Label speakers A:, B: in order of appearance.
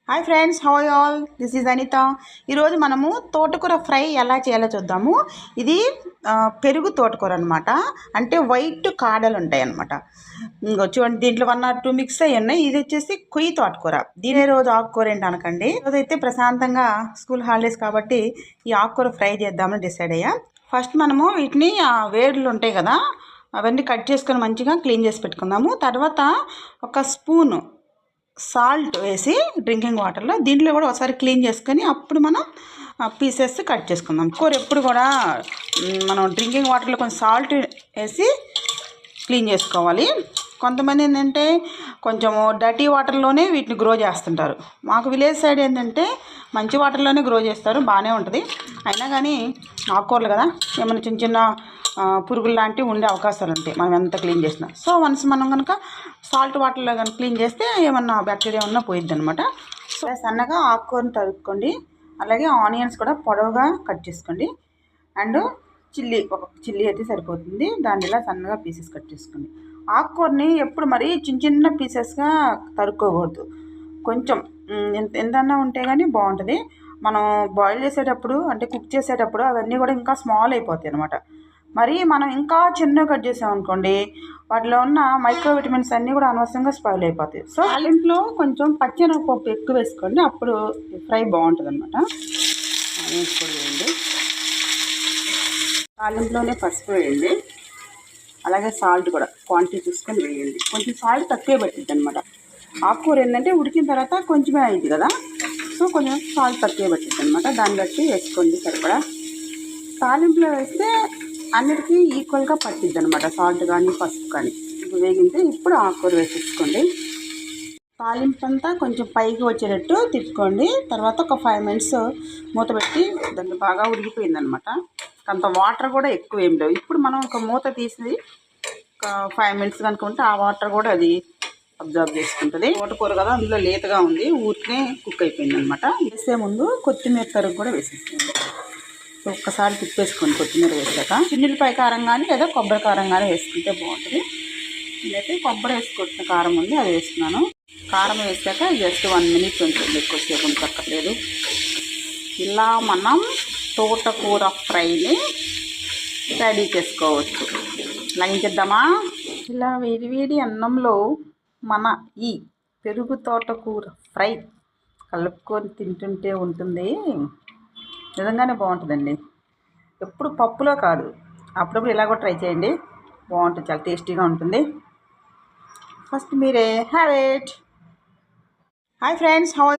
A: Hi friends, how are you all? This is Anitha. ఈరోజు మనము తోటకూర ఫ్రై ఎలా చేయాలో చూద్దాము. ఇది పెరుగు తోటకూర అనమాట. అంటే వైట్ కాడలు ఉంటాయి అనమాట. ఇంకో చూడండి, దీంట్లో 1 or 2 మిక్స్ అయ్యి ఉన్నాయి. ఇది వచ్చేసి కొయ్యి తోటకూర. దీనే రోజు ఆకుకూర ఏంటి అనకండి. రోజైతే ప్రశాంతంగా స్కూల్ హాలిడేస్ కాబట్టి ఈ ఆకుకూర ఫ్రై చేద్దామని డిసైడ్ అయ్యా. ఫస్ట్ మనము వీటిని వేర్లు ఉంటాయి కదా, అవన్నీ కట్ చేసుకొని మంచిగా క్లీన్ చేసి పెట్టుకుందాము. తర్వాత ఒక స్పూను సాల్ట్ వేసి డ్రింకింగ్ వాటర్లో దీంట్లో కూడా ఒకసారి క్లీన్ చేసుకొని అప్పుడు మనం పీసెస్ కట్ చేసుకుందాం. కూర ఎప్పుడు కూడా మనం డ్రింకింగ్ వాటర్లో కొంచెం సాల్ట్ వేసి క్లీన్ చేసుకోవాలి. కొంతమంది ఏంటంటే కొంచెము డర్టీ వాటర్లోనే వీటిని గ్రో చేస్తుంటారు. మాకు విలేజ్ సైడ్ ఏంటంటే మంచి వాటర్లోనే గ్రో చేస్తారు, బాగానే ఉంటుంది. అయినా కానీ ఆకుకూరలు కదా, ఏమైనా చిన్న చిన్న పురుగులు లాంటివి ఉండే అవకాశాలు ఉంటాయి మనం ఎంత క్లీన్ చేసినా. సో వన్స్ మనం కనుక సాల్ట్ వాటర్లో కనుక క్లీన్ చేస్తే ఏమన్నా బ్యాక్టీరియా ఉన్నా పోయిద్ది అనమాట. సో సన్నగా ఆకుకూరని తరుక్కోండి. అలాగే ఆనియన్స్ కూడా పొడవుగా కట్ చేసుకోండి. అండ్ చిల్లీ అయితే సరిపోతుంది, దాన్ని ఇలా సన్నగా పీసెస్ కట్ చేసుకోండి. ఆకుకూరని ఎప్పుడు మరీ చిన్న చిన్న పీసెస్గా తరుక్కోకూడదు. కొంచెం ఎంతన్నా ఉంటే కానీ బాగుంటుంది. మనం బాయిల్ చేసేటప్పుడు అంటే కుక్ చేసేటప్పుడు అవన్నీ కూడా ఇంకా స్మాల్ అయిపోతాయి అనమాట. మరి మనం ఇంకా చిన్నగా కట్ చేసామనుకోండి, వాటిలో ఉన్న మైక్రో విటమిన్స్ అన్నీ కూడా అనవసరంగా స్పాయిల్ అయిపోతాయి. సో తాలింపులో కొంచెం పచ్చెనగపప్పు ఎక్కువ వేసుకోండి, అప్పుడు ఫ్రై బాగుంటుంది అనమాట. వేయండి, తాలింపులోనే పసుపు వేయండి. అలాగే సాల్ట్ కూడా క్వాంటిటీ చూసుకొని వేయండి. కొంచెం సాల్ట్ తక్కువే పెట్టిద్ది అనమాట. ఆకుకూర ఏంటంటే ఉడికిన తర్వాత కొంచెమే అయింది కదా, సో కొంచెం సాల్ట్ తక్కువే పెట్టిద్ది అనమాట. దాన్ని బట్టి వేసుకోండి సరిపడా. తాలింపులో వేస్తే అన్నిటికీ ఈక్వల్గా పట్టిద్ది అనమాట, సాల్ట్ కానీ పసుపు కానీ. ఇప్పుడు వేగింటే ఇప్పుడు ఆకుకూర వేసేసుకోండి. తాలింపు అంతా కొంచెం పైకి వచ్చేటట్టు తిప్పుకోండి. తర్వాత ఒక 5 minutes మూత పెట్టి దాన్ని బాగా ఉడికిపోయిందనమాట. అంత వాటర్ కూడా ఎక్కువ ఏం లేవు. ఇప్పుడు మనం ఒక మూత తీసి ఒక 5 minutes కనుకుంటే ఆ వాటర్ కూడా అది అబ్జర్వ్ చేసుకుంటుంది. తోటకూర కదా, అందులో లేతగా ఉంది, ఊరికే కుక్ అయిపోయింది అనమాట. వేసే ముందు కొత్తిమీర తరుగు కూడా వేసేసుకోండి. ఒక్కసారి తిప్పేసుకోండి కొత్తిమీర వేసాక. చిన్నులపాయ కారం కానీ లేదా కొబ్బరి కారం కానీ వేసుకుంటే బాగుంటుంది. నేనైతే కొబ్బరి వేసుకొచ్చిన కారం ఉంది, అది వేస్తున్నాను. కారం వేసాక జస్ట్ 1 minute ఉంటుంది, ఎక్కువసేపు ఉంచక్కర్లేదు. ఇలా మనం తోటకూర ఫ్రైని రెడీ చేసుకోవచ్చు. లగించేద్దామా? ఇలా వేడి అన్నంలో మన ఈ పెరుగు తోటకూర ఫ్రై కలుపుకొని తింటుంటే ఉంటుంది, నిజంగానే బాగుంటుందండి. ఎప్పుడు పప్పులో కాదు, అప్పుడప్పుడు ఇలా కూడా ట్రై చేయండి, బాగుంటుంది, చాలా టేస్టీగా ఉంటుంది. ఫస్ట్ మీరే have it. Hi friends, how